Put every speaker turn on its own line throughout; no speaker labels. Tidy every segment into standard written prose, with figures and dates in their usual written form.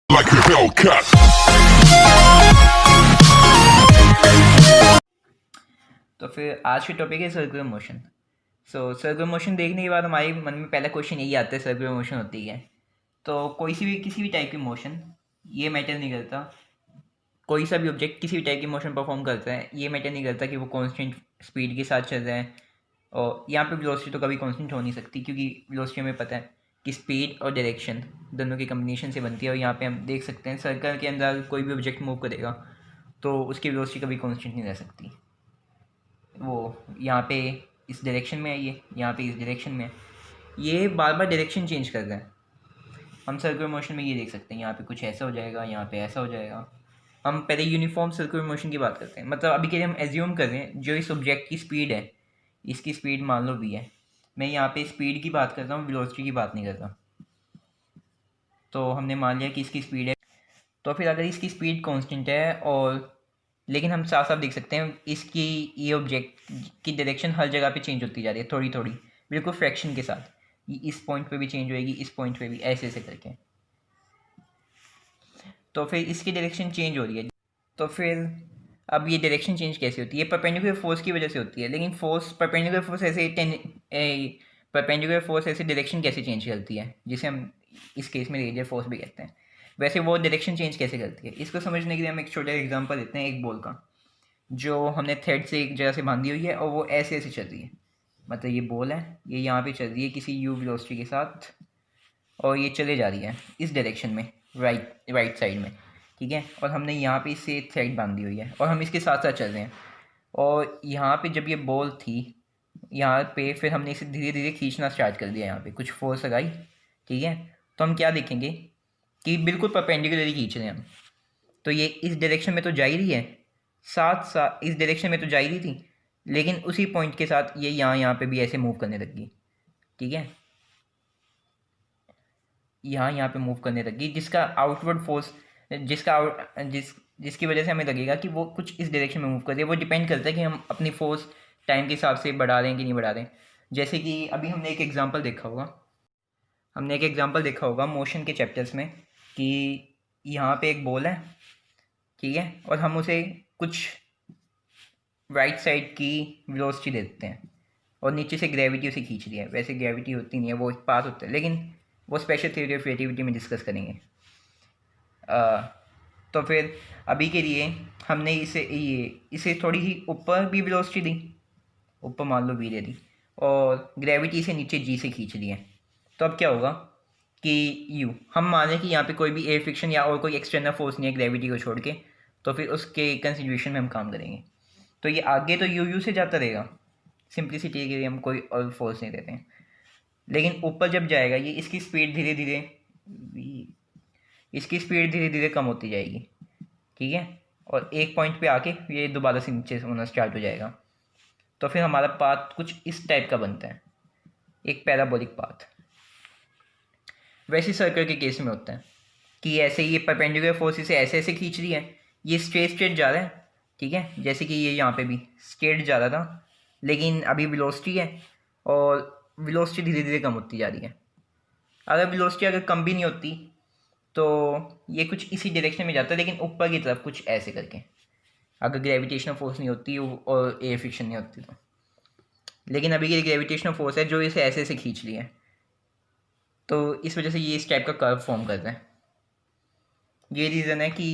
like a Hellcat.
तो फिर आज की टॉपिक है सर्कुलर मोशन। सर्कुलर मोशन देखने के बाद हमारे मन में पहला क्वेश्चन यही आता है, सर्कुलर मोशन होती है। तो किसी भी टाइप की मोशन, ये मैटर नहीं करता। कोई सा भी ऑब्जेक्ट किसी भी टाइप की मोशन परफॉर्म करता है, ये मैटर नहीं करता कि वो कांस्टेंट स्पीड के साथ चल रहा है। और यहाँ पे वेलोसिटी तो कभी कांस्टेंट हो नहीं सकती, क्योंकि वेलोसिटी हमें पता है कि स्पीड और डायरेक्शन दोनों के कम्बिनेशन से बनती है। और यहाँ पे हम देख सकते हैं सर्कल के अंदर कोई भी ऑब्जेक्ट मूव करेगा तो उसकी वेलोसिटी कभी कांस्टेंट नहीं रह सकती। वो यहाँ पे इस डायरेक्शन में है, ये यहाँ पे इस डायरेक्शन में है, ये बार बार डायरेक्शन चेंज कर रहा है। हम सर्कुलर मोशन में ये देख सकते हैं, यहाँ पे कुछ ऐसा हो जाएगा, यहाँ पे ऐसा हो जाएगा। हम पहले यूनिफॉर्म सर्कुलर मोशन की बात करते हैं। मतलब अभी के लिए हम एज्यूम कर रहे हैं जो इस ऑब्जेक्ट की स्पीड है, इसकी स्पीड मान लो v है। मैं यहाँ पे स्पीड की बात कर रहा हूँ, वेलोसिटी की बात नहीं कर रहा। तो हमने मान लिया कि इसकी स्पीड है। तो फिर अगर इसकी स्पीड कांस्टेंट है, और लेकिन हम साफ साफ देख सकते हैं इसकी ये ऑब्जेक्ट की डायरेक्शन हर जगह पे चेंज होती जा रही है, थोड़ी थोड़ी, बिल्कुल फ्रैक्शन के साथ। ये इस पॉइंट पे भी चेंज होएगी, इस पॉइंट पे भी, ऐसे ऐसे करके। तो फिर इसकी डायरेक्शन चेंज हो रही है। तो फिर अब ये डायरेक्शन चेंज कैसे होती है? परपेंडिकुलर फोर्स की वजह से होती है। लेकिन फोर्स, परपेंडिकुलर फोर्स ऐसे परपेंडिकुलर फोर्स ऐसे डायरेक्शन कैसे चेंज करती है, जिसे हम इस केस में रेडियल फोर्स भी कहते हैं। वैसे वो डायरेक्शन चेंज कैसे करती है, इसको समझने के लिए हम एक छोटा एग्जांपल देते हैं, एक बॉल का, जो हमने थ्रेड से एक जगह से बांधी हुई है और वो ऐसे ऐसे चल रही है। मतलब ये बॉल है, ये यहाँ पे चल रही है किसी यू वेलोसिटी के साथ, और ये चले जा रही है इस डायरेक्शन में, राइट साइड में, ठीक है। और हमने यहाँ पे इससे थ्रेड बांधी हुई है और हम इसके साथ साथ चल रहे हैं। और यहाँ पे जब ये बॉल थी यहाँ पे, फिर हमने इसे धीरे धीरे खींचना स्टार्ट कर दिया, यहाँ पे कुछ फोर्स लगाई, ठीक है। तो हम क्या देखेंगे कि बिल्कुल परपेंडिकुलरली खींच रहे हैं हम। तो ये इस डायरेक्शन में तो जा ही रही है, साथ साथ इस डायरेक्शन में तो जा ही रही थी, लेकिन उसी पॉइंट के साथ ये यहाँ पे भी ऐसे मूव करने लग गई, ठीक है। यहाँ पे मूव करने लगी, जिसका आउटवर्ड फोर्स, जिसकी वजह से हमें लगेगा कि वो कुछ इस डायरेक्शन में मूव कर रही है। वो डिपेंड करता है कि हम अपनी फोर्स टाइम के हिसाब से बढ़ा रहे हैं कि नहीं बढ़ा रहे हैं। जैसे कि अभी हमने एक एग्जांपल देखा होगा मोशन के चैप्टर्स में, कि यहाँ पे एक बॉल है, ठीक है, और हम उसे कुछ राइट साइड की वेलोसिटी दे देते हैं और नीचे से ग्रेविटी उसे खींच रही है। वैसे ग्रेविटी होती नहीं है, वो पास होता है, लेकिन वो स्पेशल थ्योरी ऑफ रिलेटिविटी में डिस्कस करेंगे। तो फिर अभी के लिए हमने इसे थोड़ी ही ऊपर भी वेलोसिटी दी, ऊपर मान लो v दे दी, और ग्रेविटी से नीचे g से खींच दी है। तो अब क्या होगा कि u, हम माने कि यहाँ पे कोई भी एयर फ्रिक्शन या और कोई एक्सटर्नल फोर्स नहीं है ग्रेविटी को छोड़ के, तो फिर उसके कंसिडरेशन में हम काम करेंगे। तो ये आगे तो u से जाता रहेगा, सिंप्लिसिटी के लिए हम कोई और फोर्स नहीं देते हैं। लेकिन ऊपर जब जाएगा ये, इसकी स्पीड धीरे धीरे कम होती जाएगी, ठीक है। और एक पॉइंट पे आके ये दोबारा से नीचे होना स्टार्ट हो जाएगा। तो फिर हमारा पाथ कुछ इस टाइप का बनता है, एक पैराबोलिक पाथ। वैसे सर्कल के केस में होता है कि ऐसे ये परपेंडिकुलर फोर्स से ऐसे ऐसे खींच रही है, ये स्ट्रेट जा रहा है, ठीक है। जैसे कि ये यहाँ पे भी स्ट्रेट जा रहा था, लेकिन अभी वेलोसिटी है और वेलोसिटी धीरे धीरे कम होती जा रही है। अगर कम भी नहीं होती तो ये कुछ इसी डायरेक्शन में जाता है, लेकिन ऊपर की तरफ कुछ ऐसे करके, अगर ग्रेविटेशनल फोर्स नहीं होती और एयर फ्रिक्शन नहीं होती तो। लेकिन अभी ये ग्रेविटेशनल फोर्स है जो इसे ऐसे ऐसे खींच रही है, तो इस वजह से ये इस टाइप का कर्व फॉर्म करता है। ये रीज़न है कि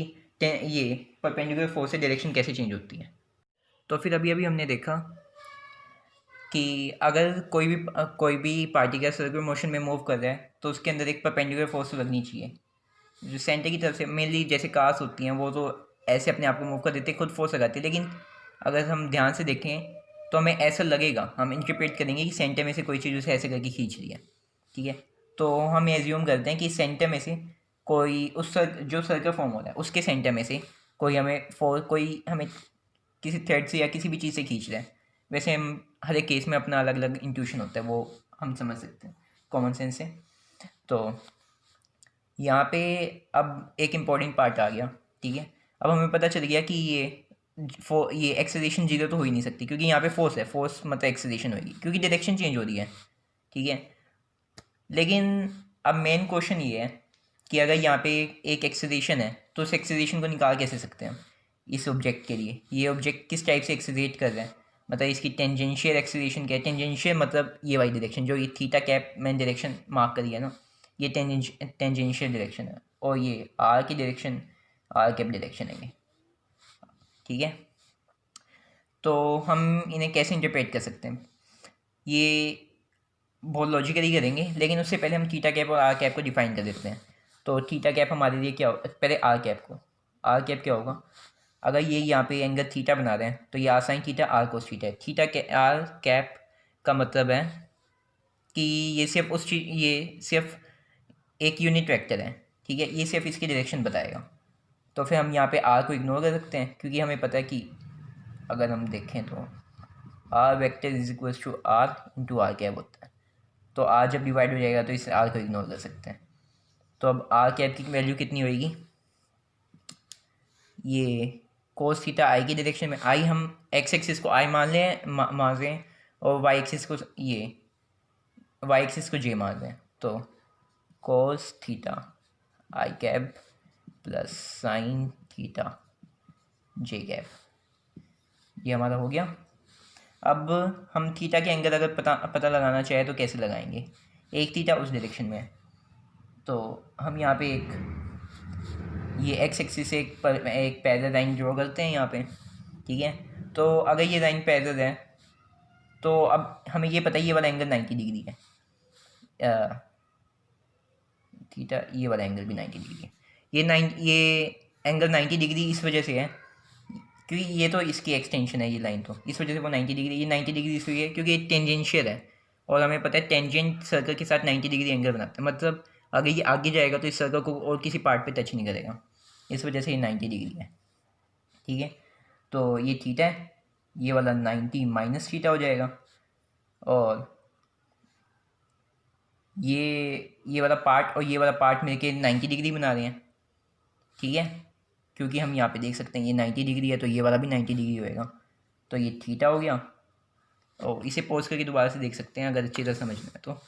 ये परपेंडिकुलर फोर्स से डायरेक्शन कैसे चेंज होती है। तो फिर अभी अभी हमने देखा कि अगर कोई भी पार्टिकल सर्कुलर मोशन में मूव कर रहा है तो उसके अंदर एक परपेंडिकुलर फोर्स लगनी चाहिए, जो सेंटर की तरफ से। मेनली जैसे कार्स होती हैं वो तो ऐसे अपने आप को मूव कर देते, खुद फोर्स लगाती है। लेकिन अगर हम ध्यान से देखें तो हमें ऐसा लगेगा, हम इंटरप्रेट करेंगे कि सेंटर में से कोई चीज़ उसे ऐसे करके खींच रही है, ठीक है। तो हम एज्यूम करते हैं कि सेंटर में से कोई जो सर्कल फॉर्म हो रहा है उसके सेंटर में से कोई हमें किसी थ्रेड से या किसी भी चीज़ से खींच रहा है। वैसे हम हर एक केस में अपना अलग अलग इंट्यूशन होता है, वो हम समझ सकते हैं कॉमन सेंस से। तो यहाँ पे अब एक इम्पॉर्टेंट पार्ट आ गया, ठीक है। अब हमें पता चल गया कि ये एक्सेलरेशन जीरो तो हो ही नहीं सकती, क्योंकि यहाँ पे फोर्स है, फोर्स मतलब एक्सेलरेशन होगी, क्योंकि डायरेक्शन चेंज हो रही है, ठीक है। लेकिन अब मेन क्वेश्चन ये है कि अगर यहाँ पे एक एक्सेलरेशन है तो उस एक्सेलरेशन को निकाल कैसे सकते हैं हम इस ऑब्जेक्ट के लिए। ये ऑब्जेक्ट किस टाइप से एक्सेलरेट कर रहा है, मतलब इसकी टेंजेंशियल एक्सेलरेशन क्या है। टेंजेंशियल मतलब ये वाली डायरेक्शन जो ये थीटा कैप मैंने डायरेक्शन मार्क करी है ना, ये टेंजेंशियल डायरेक्शन है, और ये आर की डायरेक्शन आर कैप डायरेक्शन है ये, ठीक है। तो हम इन्हें कैसे इंटरप्रेट कर सकते हैं, ये बहुत लॉजिकली करेंगे, लेकिन उससे पहले हम थीटा कैप और आर कैप को डिफाइन कर देते हैं। तो थीटा कैप हमारे लिए क्या हो, पहले आर कैप को, आर कैप क्या होगा, अगर ये यहाँ पे एंगल थीटा बना रहे हैं तो ये r sine theta r cos theta है। थीटा के आर कैप का मतलब है कि ये सिर्फ उस चीज, ये सिर्फ एक यूनिट वेक्टर है, ठीक है, ये सिर्फ इसकी डायरेक्शन बताएगा। तो फिर हम यहाँ पे आर को इग्नोर कर सकते हैं, क्योंकि हमें पता है कि अगर हम देखें तो r vector is equals to r into r cap होता है। तो आर जब डिवाइड हो जाएगा तो इस आर को इग्नोर कर सकते हैं। तो अब आर कैप की वैल्यू कितनी होगी, ये कोस थीटा आई की डायरेक्शन में, आई हम एक्स एक्सिस को आई मान लें मान लें, और वाई एक्सिस को ये वाई एक्सिस को जे मान लें। तो कोस थीटा आई कैप प्लस साइन थीटा जे कैप, ये हमारा हो गया। अब हम थीटा के एंगल अगर पता लगाना चाहे तो कैसे लगाएंगे, एक थीटा उस डायरेक्शन में है, तो हम यहाँ पे एक ये एक्स एक्सिस से एक पैरेलल लाइन ड्रॉ करते हैं यहाँ पे, ठीक है। तो अगर ये लाइन पैरेलल है तो अब हमें ये पता है ये वाला एंगल 90 डिग्री है, थीटा ये वाला एंगल भी 90 डिग्री है। ये एंगल 90 डिग्री इस वजह से है क्योंकि ये तो इसकी एक्सटेंशन है ये लाइन, तो इस वजह से वो 90 डिग्री, ये 90 डिग्री इसलिए है क्योंकि ये टेंजेंशियल है, और हमें पता है टेंजेंट सर्कल के साथ 90 डिग्री एंगल बनाता है, मतलब अगर ये आगे जाएगा तो इस सर्कल को और किसी पार्ट पे टच नहीं करेगा, इस वजह से ये 90 डिग्री है, ठीक है। तो ये थीटा है, ये वाला 90 माइनस थीटा हो जाएगा, और ये वाला पार्ट और ये वाला पार्ट मिलके 90 डिग्री बना रहे हैं, ठीक है, क्योंकि हम यहाँ पे देख सकते हैं ये 90 डिग्री है तो ये वाला भी 90 डिग्री होएगा। तो ये थीटा हो गया, और इसे पॉज करके दोबारा से देख सकते हैं अगर अच्छी तरह समझना है तो।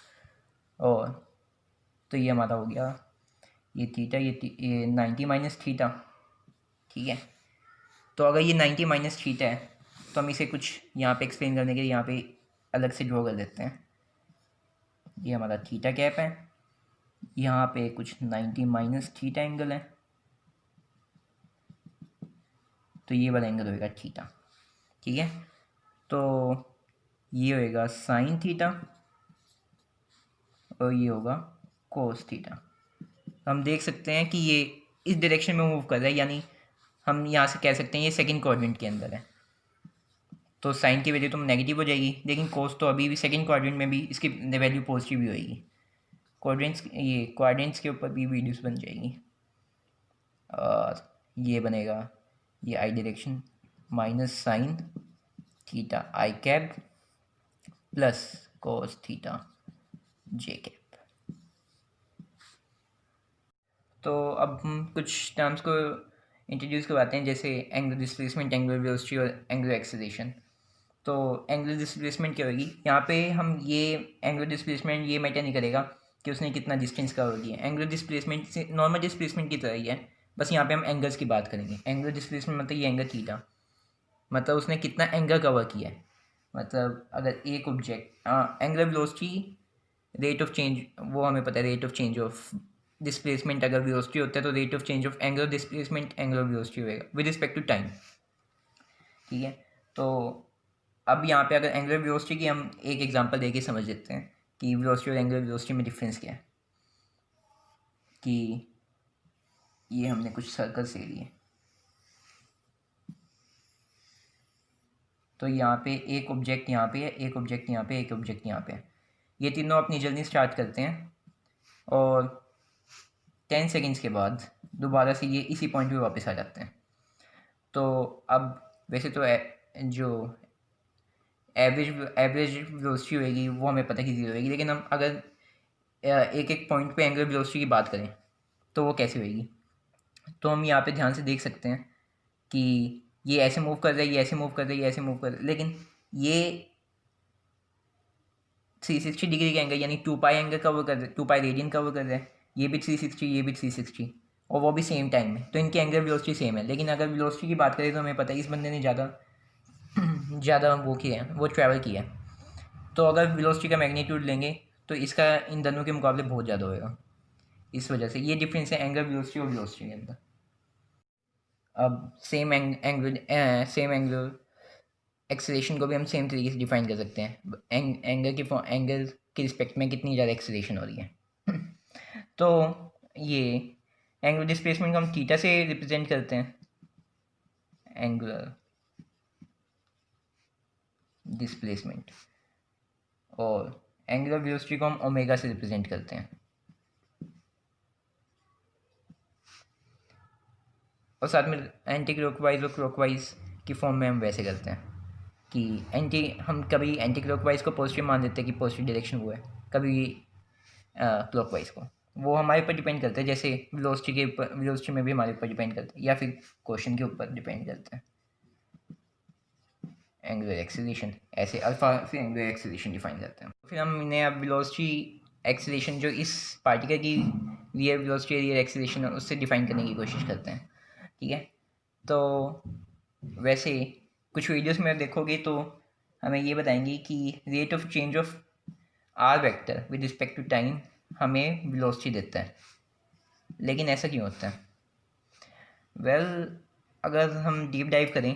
और तो ये हमारा हो गया ये थीटा, ये 90 माइनस थीटा, ठीक है। तो अगर ये 90 माइनस थीटा है तो हम इसे कुछ यहाँ पे एक्सप्लेन करने के लिए यहाँ पे अलग से ड्रॉ कर देते हैं। ये हमारा थीटा कैप है, यहाँ पे कुछ 90 माइनस थीटा एंगल है, तो ये वाला एंगल होएगा थीटा, ठीक है। तो ये होएगा साइन थीटा और ये होगा कोस थीटा। हम देख सकते हैं कि ये इस डायरेक्शन में मूव कर रहा है, यानी हम यहाँ से कह सकते हैं ये सेकंड क्वाड्रेंट के अंदर है, तो साइन की वैल्यू तो नेगेटिव हो जाएगी, लेकिन कोस तो अभी भी सेकंड क्वाड्रेंट में भी इसकी वैल्यू पॉजिटिव ही होएगी। क्वाड्रेंट्स के ऊपर भी वीडियोस बन जाएगी, और ये बनेगा ये आई डायरेक्शन माइनस साइन थीटा आई कैप प्लस कोस थीटा जे कैप। तो अब हम कुछ टर्म्स को इंट्रोड्यूस करवाते हैं, जैसे एंगुलर डिस्प्लेसमेंट, एंगुलर वेलोसिटी और एंगुलर एक्सेलरेशन। तो एंगुलर डिस्प्लेसमेंट क्या होगी, यहाँ पे हम ये एंगुलर डिस्प्लेसमेंट ये मैटर नहीं करेगा कि उसने कितना डिस्टेंस कवर किया। एंगुलर डिस्प्लेसमेंट से नॉर्मल डिस्प्लेसमेंट की तरह ही है, बस यहाँ पे हम एंगल्स की बात करेंगे। एंगुलर डिस्प्लेसमेंट मतलब ये एंगल थीटा, मतलब उसने कितना एंगल कवर किया है, मतलब अगर एक object angular velocity rate of change, वो हमें पता है rate of change of displacement अगर वेलोसिटी होता है तो rate of change of angular displacement angular velocity होएगा विद रिस्पेक्ट टू टाइम, ठीक है। तो अब यहाँ पे अगर एंगुलर वेलोसिटी की हम एक एग्जांपल देके समझ लेते हैं कि वेलोसिटी और एंगुलर वेलोसिटी में डिफरेंस क्या है। कि ये हमने कुछ सर्कल्स ले लिए, तो यहाँ पे एक ऑब्जेक्ट यहाँ पे है, एक ऑब्जेक्ट यहाँ पे, एक ऑब्जेक्ट यहाँ पे है, ये तीनों अपनी जर्नी स्टार्ट करते हैं और 10 सेकेंड्स के बाद दोबारा से ये इसी पॉइंट पे वापस आ जाते हैं। तो अब वैसे तो जो एवरेज वेलोसिटी होएगी वो हमें पता कि ज़ीरो होएगी, लेकिन हम अगर एक एक पॉइंट पे एंगुलर वेलोसिटी की बात करें तो वो कैसे होएगी, तो हम यहाँ पे ध्यान से देख सकते हैं कि ये ऐसे मूव कर रहा है, ये ऐसे मूव कर रहा है, ये ऐसे मूव कर रहा है, लेकिन ये 360 डिग्री का एंगल यानी 2 पाई एंगल कवर कर रहा है, 2 पाई रेडियन कवर कर रहा है, ये भी 360, ये भी 360, और वो भी सेम टाइम में, तो इनकी एंगुलर वेलोसिटी सेम है। लेकिन अगर वेलोसिटी की बात करें तो हमें पता है इस बंदे ने ज़्यादा ज़्यादा वो किया है, वो ट्रैवल किया है। तो अगर वेलोसिटी का मैग्नीट्यूड लेंगे तो इसका इन दोनों के मुकाबले बहुत ज़्यादा होएगा। इस वजह से ये डिफरेंस है एंगुलर वेलोसिटी और वेलोसिटी के अंदर। अब सेम एंगुलर एक्सेलरेशन को भी हम सेम तरीके से डिफाइन कर सकते हैं, एंगल के रिस्पेक्ट में कितनी ज़्यादा एक्सेलरेशन हो रही है। तो ये एंगुलर डिस्प्लेसमेंट को हम थीटा से रिप्रेजेंट करते हैं, एंगुलर डिस्प्लेसमेंट, और एंगुलर वेलोसिटी को हम ओमेगा से रिप्रेजेंट करते हैं। और साथ में एंटी क्लॉकवाइज और क्लॉकवाइज की फॉर्म में हम वैसे करते हैं कि हम कभी एंटी क्लॉकवाइज को पॉजिटिव मान देते हैं कि पॉजिटिव डायरेक्शन वो है, कभी क्लॉकवाइज को। वो हमारे ऊपर डिपेंड करता है, जैसे वेलोसिटी में भी हमारे ऊपर डिपेंड करता है, या फिर क्वेश्चन के ऊपर डिपेंड करता है। एंगुलर एक्सेलरेशन ऐसे अल्फा से एंगुलर एक्सेलरेशन डिफाइन करते हैं। फिर हम इन्हें अब वेलोसिटी एक्सेलरेशन जो इस पार्टिकल की रियल वेलोसिटी रियल एक्सेलरेशन है उससे डिफाइन करने की कोशिश करते हैं। ठीक है, तो वैसे कुछ वीडियोस में देखोगे तो हमें ये बताएंगे कि rate of change of r vector with respect to time हमें वेलोसिटी देता है। लेकिन ऐसा क्यों होता है? अगर हम डीप डाइव करें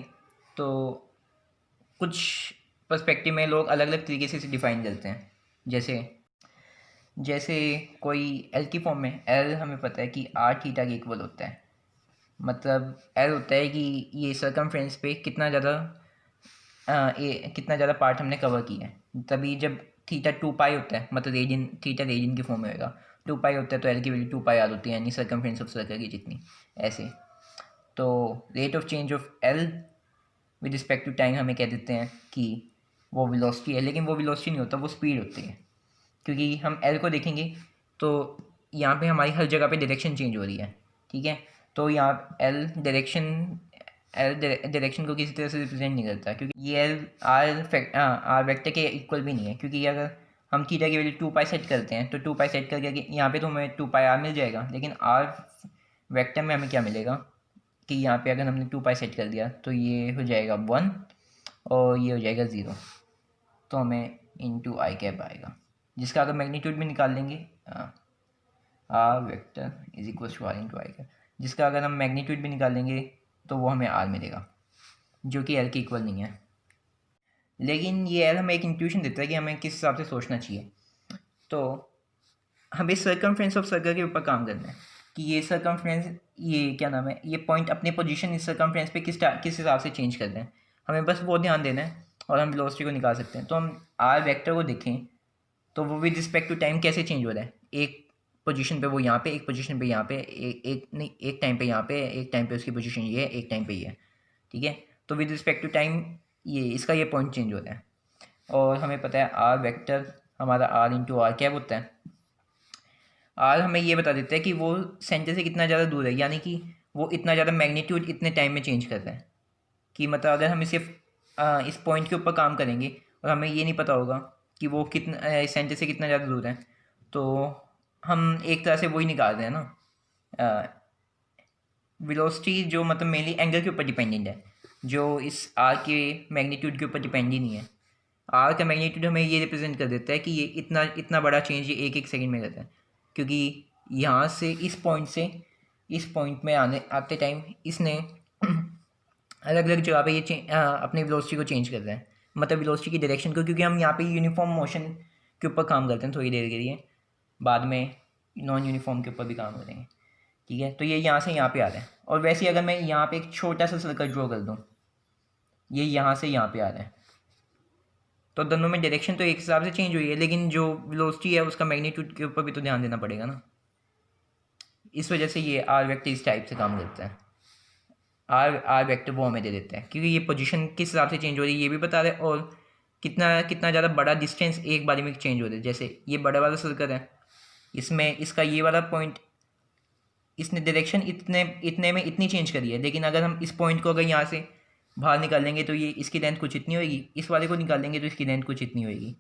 तो कुछ पर्सपेक्टिव में लोग अलग अलग तरीके से इसे डिफाइन करते हैं। जैसे कोई एल की फॉर्म में, एल हमें पता है कि आर थीटा के इक्वल होता है। मतलब एल होता है कि ये सर्कमफ्रेंस पे कितना ज़्यादा पार्ट हमने कवर किया है। तभी जब थीटा 2 पाई होता है, मतलब थीटा रेडियन की फॉर्म में होगा, 2 पाई होता है तो एल की वैल्यू 2 पाई आर होती है, यानी सर्कमफ्रेंस ऑफ सर्कल की जितनी। ऐसे तो rate of change of L with respect to time हमें कह देते हैं कि वो वेलोसिटी है। लेकिन वो वेलोसिटी नहीं होता, वो स्पीड होती है। क्योंकि हम एल को देखेंगे तो यहाँ पे हमारी हर जगह पे डायरेक्शन चेंज हो रही है। ठीक है, तो यहाँ एल डायरेक्शन को किसी तरह से रिप्रेजेंट नहीं करता, क्योंकि ये एल आर वेक्टर के इक्वल भी नहीं है। क्योंकि अगर हम थीटा की वैल्यू 2 पाई सेट करते हैं तो 2 पाई सेट करके यहाँ पे तो हमें 2 पाई आर मिल जाएगा, लेकिन आर वेक्टर में हमें क्या मिलेगा कि यहाँ पे अगर हमने 2 पाई सेट कर दिया तो ये हो जाएगा 1 और ये हो जाएगा 0, तो हमें इंटू आई कैप आएगा, जिसका अगर मैग्नीट्यूड भी निकाल लेंगे, r vector is equal to r into i cap, जिसका अगर हम मैग्नीट्यूड भी निकाल लेंगे तो वो हमें आर मिलेगा, जो कि एल के इक्वल नहीं है। लेकिन ये एल हमें एक इंट्यूशन देता है कि हमें किस हिसाब से सोचना चाहिए। तो हमें सर्कमफ्रेंस ऑफ सर्कल के ऊपर काम करना है कि ये सर्कमफ्रेंस, ये क्या नाम है, ये पॉइंट अपने पोजीशन इस सर्कमफ्रेंस पे किस हिसाब से चेंज कर रहे हैं, हमें बस वो ध्यान देना है और हम वेलोसिटी को निकाल सकते हैं। तो हम आर वेक्टर को देखें तो वो विद रिस्पेक्ट टू टाइम कैसे चेंज हो रहा है, एक पोजीशन पे वो यहाँ पे, एक पोजीशन पे यहाँ पे, एक टाइम पे यहाँ पे, एक टाइम पे उसकी पोजीशन ये है, एक टाइम पे ये है। ठीक है, तो विद रिस्पेक्ट टू टाइम ये पॉइंट चेंज हो रहा है। और हमें पता है आर वेक्टर हमारा आर इंटू आर कैप होता है। आर हमें ये बता देता है कि वो सेंटर से कितना ज़्यादा दूर है, यानी कि वो इतना ज़्यादा मैग्नीट्यूड इतने टाइम में चेंज कर रहा है। कि मतलब अगर हम इस पॉइंट के ऊपर काम करेंगे और हमें ये नहीं पता होगा कि वो कितना सेंटर से कितना ज़्यादा दूर है, तो हम एक तरह से वही निकाल रहे हैं ना, वेलोसिटी जो मतलब मेनली एंगल के ऊपर डिपेंडेंट है, जो इस आर के मैग्नीट्यूड के ऊपर डिपेंड ही नहीं है। आर का मैग्नीट्यूड हमें ये रिप्रेजेंट कर देता है कि ये इतना इतना बड़ा चेंज ये एक सेकंड में करता है, क्योंकि यहाँ से इस पॉइंट में आते टाइम इसने अलग अलग जगह पे अपनी वेलोसिटी को चेंज कर रहा है, मतलब वेलोसिटी की डायरेक्शन को। क्योंकि हम यहाँ पे यूनिफॉर्म मोशन के ऊपर काम करते हैं थोड़ी देर के लिए, बाद में नॉन यूनिफॉर्म के ऊपर भी काम करेंगे। ठीक है, तो ये यहाँ से यहाँ पे आ रहा है। और वैसे ही अगर मैं यहाँ पे एक छोटा सा सर्कल ड्रॉ कर दूँ, ये यहाँ से यहाँ पे आ रहा है, तो दोनों में डायरेक्शन तो एक हिसाब से चेंज हुई है, लेकिन जो वेलोसिटी है उसका मैग्नीट्यूड के ऊपर भी तो ध्यान देना पड़ेगा ना। इस वजह से ये आर वेक्टर इस टाइप से काम करता है। आर वेक्टर वो हमें दे देता है, क्योंकि ये पोजीशन किस हिसाब से चेंज हो रही है ये भी बता रहा है, और कितना कितना ज़्यादा बड़ा डिस्टेंस एक बारी में चेंज हो रहा है। जैसे ये बड़ा वाला सर्कल है, इसमें इसका ये वाला पॉइंट, इसने डायरेक्शन इतने में इतनी चेंज करी है, लेकिन अगर हम इस पॉइंट को अगर यहाँ से बाहर निकालेंगे तो ये इसकी लेंथ कुछ इतनी होगी, इस वाले को निकालेंगे तो इसकी लेंथ कुछ इतनी होगी,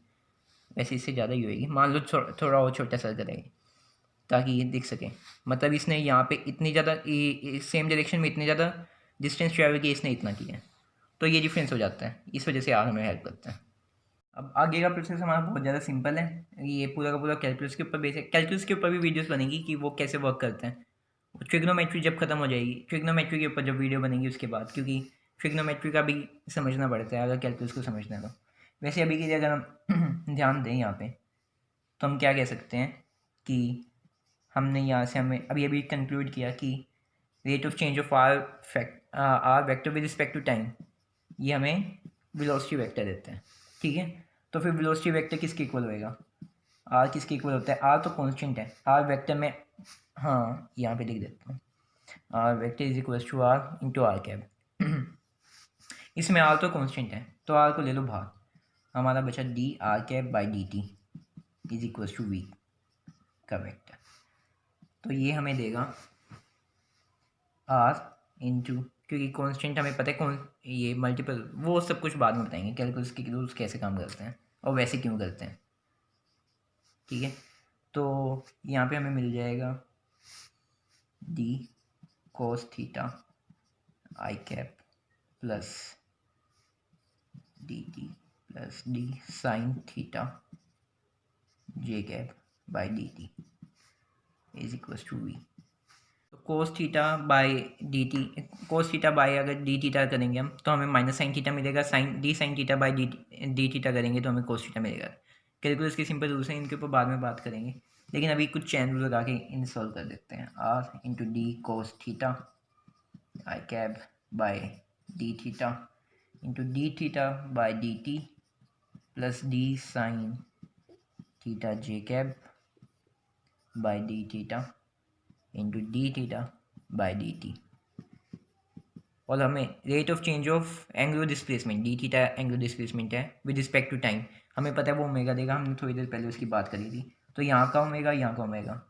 वैसे इससे ज़्यादा ही होगी। मान लो थोड़ा और छोटा सर्कल है, ताकि ये दिख सके। मतलब इसने यहाँ पे इतनी ज़्यादा सेम डायरेक्शन में इतनी ज़्यादा डिस्टेंस ट्रैवल की, इसने इतना किया है, तो ये डिफरेंस हो जाता है। इस वजह से आर हमें हेल्प करता है। अब आगे का प्रोसेस हमारा बहुत ज़्यादा सिंपल है। ये पूरा का पूरा कैलकुलस के ऊपर बेस है। कैलकुलस के ऊपर भी वीडियोस बनेगी कि वो कैसे वर्क करते हैं। ट्रिग्नोमेट्री जब खत्म हो जाएगी, ट्रिग्नोमेट्री के ऊपर जब वीडियो बनेगी उसके बाद, क्योंकि ट्रिग्नोमेट्री का भी समझना पड़ता है अगर कैलकुलस को समझना है तो। वैसे अभी के लिए अगर हम ध्यान दें यहाँ पे, तो हम क्या कह सकते हैं कि हमने यहाँ से हमें अभी अभी कंक्लूड किया कि rate of change of r vector with respect to time, ये हमें वेलोसिटी वेक्टर देते हैं। ठीक है, तो फिर वेलोसिटी वेक्टर किसके इक्वल होएगा? आर किसके इक्वल होता है? आर तो कांस्टेंट है। आर वेक्टर में, हाँ यहाँ पे लिख देता हूँ, r vector is equal to r into r cap. इसमें आर तो कांस्टेंट है, तो आर को ले लो बाहर, हमारा बचा d r cap by D T is equal to v का वेक्टर। तो ये हमें देगा आर इंटू, क्योंकि कांस्टेंट हमें पता है कौन, ये मल्टीपल, वो सब कुछ बाद में बताएंगे कैलकुलस के रूल्स कैसे काम करते हैं और वैसे क्यों करते हैं। ठीक है, तो यहाँ पे हमें मिल जाएगा D cos theta I cap plus D T plus D sine theta J cap by D T is equal to V. तो cos theta by D T, cos theta by अगर डी थीटा करेंगे हम तो हमें minus sine theta मिलेगा। Sine theta by D theta करेंगे तो हमें कोस थीटा मिलेगा। कैलकुलस के सिंपल रूल्स हैं, इनके ऊपर बाद में बात करेंगे, लेकिन अभी कुछ चैन रूल लगा के इन सॉल्व कर देते हैं। R into d cos theta I cap by D theta into d theta by D T plus D sine theta J cap by D theta into d theta by D t. और हमें rate of change of angular displacement, d theta angular displacement है with respect to time, हमें पता है वो omega देगा। हमने थोड़ी देर पहले उसकी बात करी थी। तो यहाँ का ओमेगा, यहाँ का ओमेगा,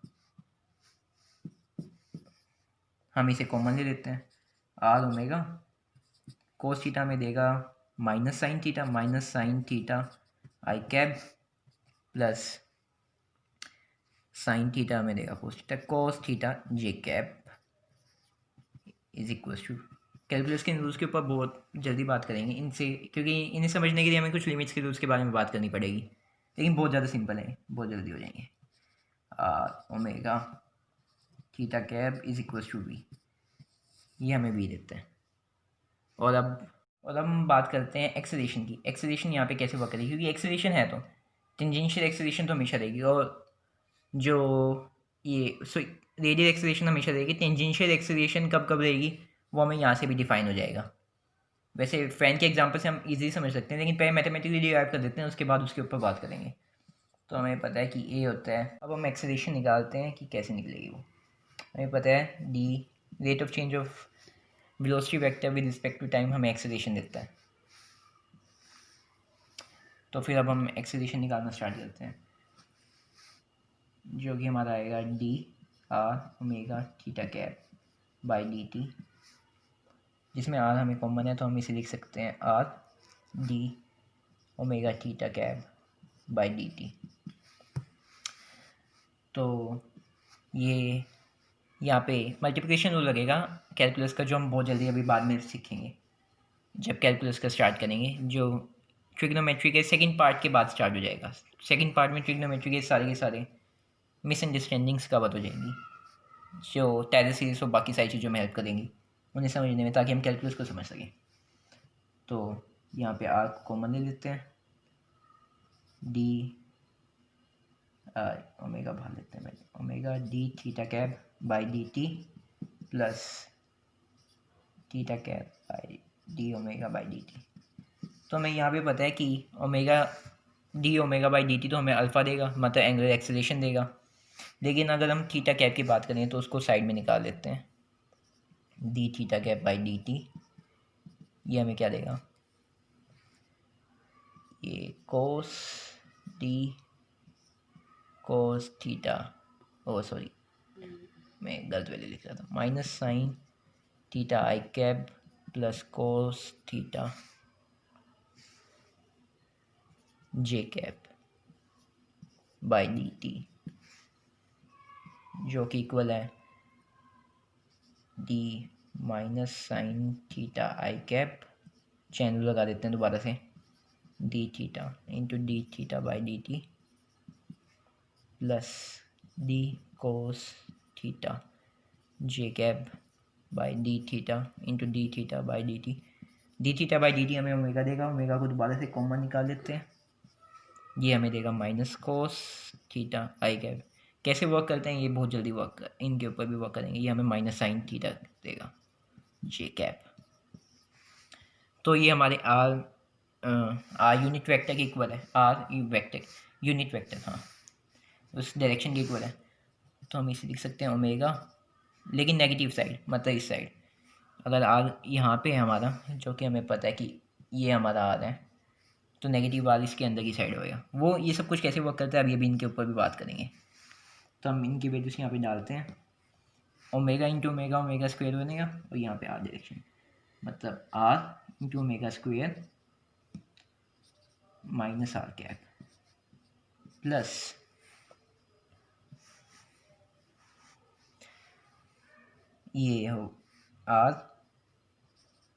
हम इसे कॉमन ले लेते हैं। आर ओमेगा कोस थीटा में देगा माइनस साइन थीटा आई कैप प्लस साइन थीटा में देगा cos theta J cap is equal to. Calculus के रूल्स के ऊपर बहुत जल्दी बात करेंगे इनसे, क्योंकि इन्हें समझने के लिए हमें कुछ लिमिट्स के रूल्स के बारे में बात करनी पड़ेगी, लेकिन बहुत ज़्यादा सिंपल है, बहुत जल्दी हो जाएंगे। R omega theta cap is equal to v, ये हमें वी देते हैं। और अब हम बात करते हैं एक्सेलरेशन की। एक्सेलरेशन यहाँ पे कैसे वर्क करेगी, क्योंकि एक्सेलरेशन है तो टेंजेंशियल एक्सेलरेशन तो हमेशा रहेगी, और जो ये रेडियल एक्सेलरेशन हमेशा रहेगी। टेंजेंशियल एक्सेलरेशन कब कब रहेगी वो हमें यहाँ से भी डिफाइन हो जाएगा। वैसे फैन के एग्जांपल से हम इजीली समझ सकते हैं, लेकिन पहले मैथमेटिकली डिराइव कर देते हैं, उसके बाद उसके ऊपर बात करेंगे। तो हमें पता है कि ए होता है, अब हम एक्सेलरेशन निकालते हैं कि कैसे निकलेगी वो। हमें पता है d rate of change of velocity vector with respect to time हमें एक्सेलरेशन देता है। तो फिर अब हम एक्सेलरेशन निकालना स्टार्ट करते हैं, जो कि हमारा आएगा D R omega theta cap by D T, जिसमें आर हमें कॉमन है तो हम इसे लिख सकते हैं R D omega theta cap by D T. तो ये यहाँ पे मल्टीप्लिकेशन रूल लगेगा कैलकुलस का, जो हम बहुत जल्दी अभी बाद में सीखेंगे जब कैलकुलस का स्टार्ट करेंगे, जो ट्रिग्नोमेट्री के सेकंड पार्ट के बाद स्टार्ट हो जाएगा। सेकंड पार्ट में ट्रिग्नोमेट्री के सारे मिसअंडरस्टैंडिंग्स कवर हो जाएंगी, जो टेलर सीरीज और बाकी सारी चीज़ों में हेल्प करेंगी उन्हें समझने में, ताकि हम कैलकुलस को समझ सकें। तो यहाँ पे आर कॉमन ले लेते हैं, डी ओमेगा बाहर लेते हैं, omega D theta cap by D T plus theta cap by D omega by D T. तो हमें यहाँ पे पता है कि omega D omega by D T तो हमें अल्फ़ा देगा, मतलब एंगुलर एक्सेलरेशन देगा। लेकिन अगर हम थीटा कैप की बात करें तो उसको साइड में निकाल लेते हैं, D theta cap by D T, ये हमें क्या देगा, ये कोस डी कोस थीटा, ओ सॉरी मैं गलत वैल्यू लिख रहा था, minus sine theta I cap plus cos theta J cap by D T जो कि इक्वल है डी माइनस साइन थीटा आई कैप, चैन रूल लगा देते हैं दोबारा से, D theta into d theta by D T plus D cos theta J cap by D theta into d theta by D T. D theta by D T हमें omega देगा, omega को दोबारा से कॉमन निकाल लेते हैं, ये हमें देगा माइनस कोस थीटा आई कैप। कैसे वर्क करते हैं ये बहुत जल्दी इनके ऊपर भी वर्क करेंगे। ये हमें माइनस साइन थीटा देगा जे कैप। तो ये हमारे आर यूनिट वेक्टर के इक्वल है, आर वेक्टर यूनिट वेक्टर, हाँ उस डायरेक्शन के इक्वल है। तो हम इसे लिख सकते हैं ओमेगा, लेकिन नेगेटिव साइड, मतलब इस साइड। अगर आर यहाँ पे है हमारा, जो कि हमें पता है कि ये हमारा आर है, तो नेगेटिव आर इसके अंदर की साइड होगा। वो ये सब कुछ कैसे वर्क करता है अभी इनके ऊपर भी बात करेंगे। तो हम इनकी वैल्यूज यहाँ पे डालते हैं, omega into omega omega square बनेगा, और यहाँ पे आर डायरेक्शन, मतलब r into omega square minus r cap plus ये हो r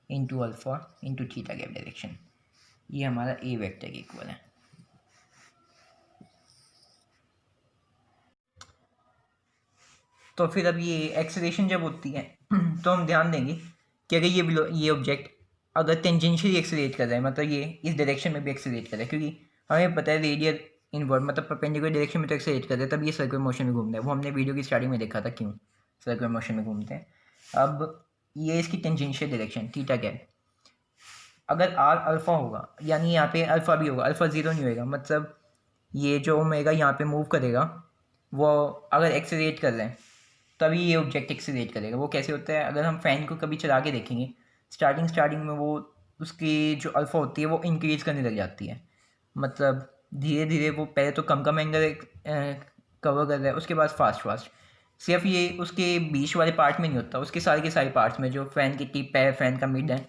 into alpha into theta cap direction. ये हमारा ए वेक्टर के इक्वल है। तो फिर अब ये एक्सेलरेशन जब होती है तो हम ध्यान देंगे कि अगर ये ऑब्जेक्ट अगर टेंजेंशियली एक्सेलरेट कर रहा है, मतलब ये इस डायरेक्शन में भी एक्सेलरेट कर रहा है, क्योंकि हमें पता है रेडियल इनवर्ड मतलब परपेंडिकुलर डायरेक्शन में तो एक्सेलरेट कर रहा है, तब ये सर्कुलर मोशन में घूमता है। वो हमने वीडियो की स्टार्टिंग में देखा था क्यों सर्कुलर मोशन में घूमते हैं। अब ये इसकी टेंजेंशियल डायरेक्शन थीटा क्या है, अगर आर अल्फ़ा होगा यानी यहाँ पे अल्फ़ा भी होगा, अल्फ़ा ज़ीरो नहीं होएगा, मतलब ये जो ओमेगा यहाँ पे मूव करेगा वो अगर एक्सेलरेट कर रहे हैं तभी ये ऑब्जेक्ट एक्सेलरेट करेगा। वो कैसे होता है, अगर हम फ़ैन को कभी चला के देखेंगे, स्टार्टिंग में वो उसकी जो अल्फ़ा होती है वो इंक्रीज़ करने लग जाती है, मतलब धीरे धीरे वो पहले तो कम एंगल कवर कर रहा है, उसके बाद फास्ट। सिर्फ ये उसके बीच वाले पार्ट में नहीं होता, उसके सारे के सारे पार्ट्स में, जो फ़ैन की टिप है, फ़ैन का मिड है,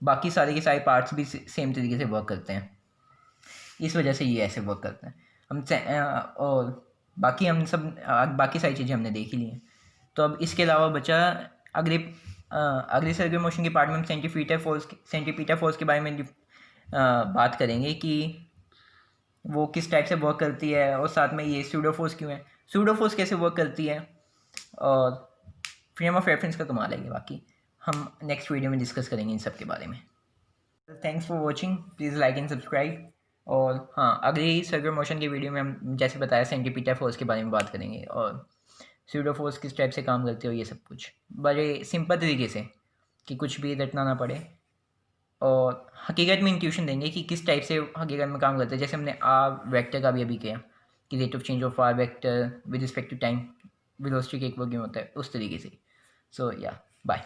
बाकी सारे के सारे पार्ट्स भी सेम तरीके से वर्क करते हैं। इस वजह से ये ऐसे वर्क करते हैं। और बाकी हम सब बाकी सारी चीज़ें हमने देख ही ली हैं। तो अब इसके अलावा बचा अगले सर्कुलर मोशन के पार्ट में हम सेंटीपीटा फोर्स के बारे में बात करेंगे कि वो किस टाइप से वर्क करती है, और साथ में ये सूडो फोर्स क्यों है, सूडो फोर्स कैसे वर्क करती है, और फ्रेम ऑफ रेफरेंस का कमाल है। बाकी हम नेक्स्ट वीडियो में डिस्कस करेंगे इन सब के बारे में। Thanks for watching, please like and subscribe. और हाँ, अगली सर्कुलर मोशन की वीडियो में हम जैसे बताया सेंटीपीटा फोर्स के बारे में बात करेंगे, और सूडो फोर्स किस टाइप से काम करते हो, ये सब कुछ बड़े सिंपल तरीके से, कि कुछ भी रटना ना पड़े, और हकीकत में इंट्यूशन देंगे कि किस टाइप से हकीकत में काम करते हैं। जैसे हमने आर वेक्टर का भी अभी किया कि rate of change of r vector with respect to time velocity के इक्वल क्यों होता है, उस तरीके से। सो या बाय।